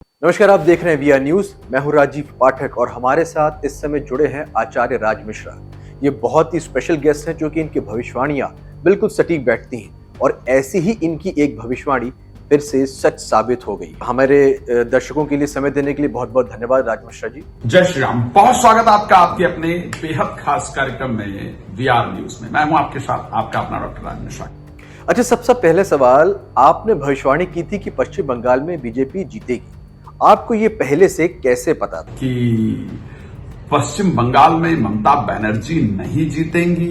नमस्कार, आप देख रहे हैं वीआर न्यूज। मैं हूं राजीव पाठक और हमारे साथ इस समय जुड़े हैं आचार्य राज मिश्रा। ये बहुत ही स्पेशल गेस्ट हैं, जो कि इनकी भविष्यवाणियां बिल्कुल सटीक बैठती हैं और ऐसी ही इनकी एक भविष्यवाणी फिर से सच साबित हो गई। हमारे दर्शकों के लिए समय देने के लिए बहुत बहुत धन्यवाद राज मिश्रा जी। जय श्री राम। बहुत स्वागत आपका आपके अपने बेहद खास कार्यक्रम में वीआर न्यूज में। मैं हूं आपके साथ आपका अपना डॉक्टर राज मिश्रा। अच्छा, सबसे पहले सवाल, आपने भविष्यवाणी की थी कि पश्चिम बंगाल में बीजेपी जीतेगी। आपको ये पहले से कैसे पता था कि पश्चिम बंगाल में ममता बनर्जी नहीं जीतेंगी?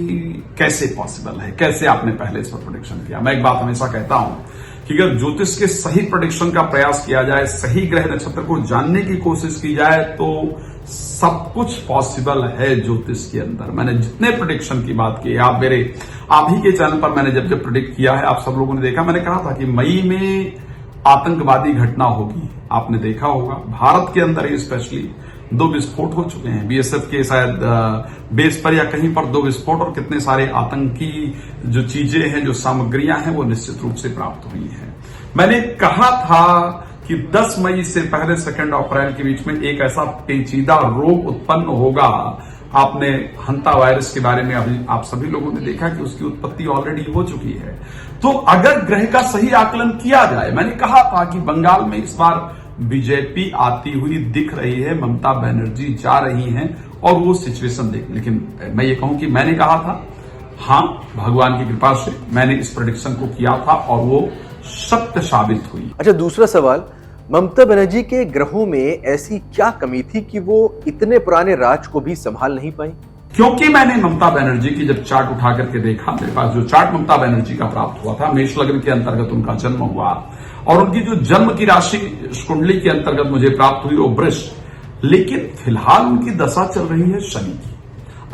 कैसे पॉसिबल है? कैसे आपने पहले इस पर प्रेडिक्शन किया? मैं एक बात हमेशा कहता हूं कि अगर ज्योतिष के सही प्रेडिक्शन का प्रयास किया जाए, सही ग्रह नक्षत्र को जानने की कोशिश की जाए, तो सब कुछ पॉसिबल है ज्योतिष के अंदर। मैंने जितने प्रेडिक्शन की बात की, आप ही के चैनल पर मैंने जब प्रेडिक्ट किया है, आप सब लोगों ने देखा। मैंने कहा था कि मई में आतंकवादी घटना होगी। आपने देखा होगा भारत के अंदर ही स्पेशली 2 विस्फोट हो चुके हैं। बीएसएफ के शायद बेस पर या कहीं पर 2 विस्फोट, और कितने सारे आतंकी जो चीजें हैं, जो सामग्रियां हैं, वो निश्चित रूप से प्राप्त हुई हैं। मैंने कहा था कि 10 मई से पहले 2 अप्रैल के बीच में एक ऐसा पेचीदा रोग उत्पन्न होगा। आपने हंता वायरस के बारे में अभी आप सभी लोगों ने देखा कि उसकी उत्पत्ति ऑलरेडी हो चुकी है। तो अगर ग्रह का सही आकलन किया जाए, मैंने कहा था कि बंगाल में इस बार बीजेपी आती हुई दिख रही है, ममता बनर्जी जा रही हैं और वो सिचुएशन देख। लेकिन मैं ये कहूं कि मैंने कहा था, हां, भगवान की कृपा से मैंने इस प्रेडिक्शन को किया था और वो सत्य साबित हुई। अच्छा, दूसरा सवाल, ममता बनर्जी के ग्रहों में ऐसी क्या कमी थी कि वो इतने पुराने राज को भी संभाल नहीं पाई? क्योंकि मैंने ममता बनर्जी की जब चार्ट उठा करके देखा, मेरे पास जो चार्ट ममता बनर्जी का प्राप्त हुआ था, मेष लग्न के अंतर्गत उनका जन्म हुआ और उनकी जो जन्म की राशि कुंडली के अंतर्गत मुझे प्राप्त हुई वो वृष। लेकिन फिलहाल उनकी दशा चल रही है शनि की,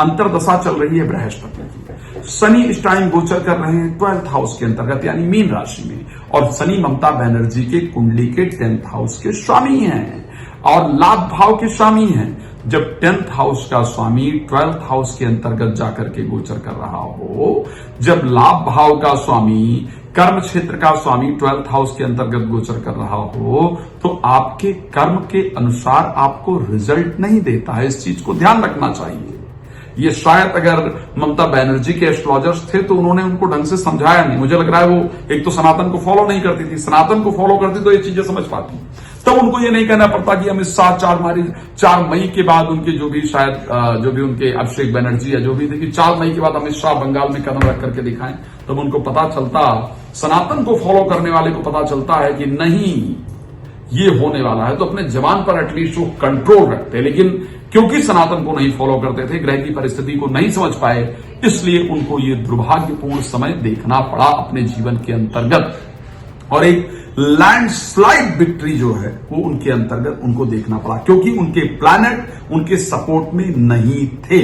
अंतरदशा चल रही है बृहस्पति की। शनि इस टाइम गोचर कर रहे हैं 12th हाउस के अंतर्गत, यानी मीन राशि में, और शनि ममता बनर्जी के कुंडली के 10th हाउस के स्वामी हैं और लाभ भाव के स्वामी हैं। जब 10th हाउस का स्वामी 12th हाउस के अंतर्गत जाकर के गोचर कर रहा हो, जब लाभ भाव का स्वामी, कर्म क्षेत्र का स्वामी 12th हाउस के अंतर्गत गोचर कर रहा हो, तो आपके कर्म के अनुसार आपको रिजल्ट नहीं देता है। इस चीज को ध्यान रखना चाहिए। ये शायद अगर ममता बनर्जी के एस्ट्रोलॉजर्स थे तो उन्होंने उनको ढंग से समझाया नहीं। मुझे लग रहा है वो एक तो सनातन को फॉलो नहीं करती थी, सनातन को फॉलो करती तो ये चीजें समझ पाती। तब उनको ये नहीं कहना पड़ता कि अमित शाह 4 मई के बाद उनके जो भी शायद जो भी उनके अभिषेक बनर्जी या जो भी थे कि 4 मई के बाद अमित शाह बंगाल में कदम रख करके दिखाएं। तब उनको पता चलता, सनातन को फॉलो करने वाले को पता चलता है कि नहीं, ये होने वाला है, तो अपने जवान पर एटलीस्ट वो कंट्रोल रखते। लेकिन क्योंकि सनातन को नहीं फॉलो करते थे, ग्रह की परिस्थिति को नहीं समझ पाए, इसलिए उनको ये दुर्भाग्यपूर्ण समय देखना पड़ा अपने जीवन के अंतर्गत। और एक लैंडस्लाइड विक्ट्री जो है वो उनके अंतर्गत उनको देखना पड़ा, क्योंकि उनके प्लैनेट उनके सपोर्ट में नहीं थे।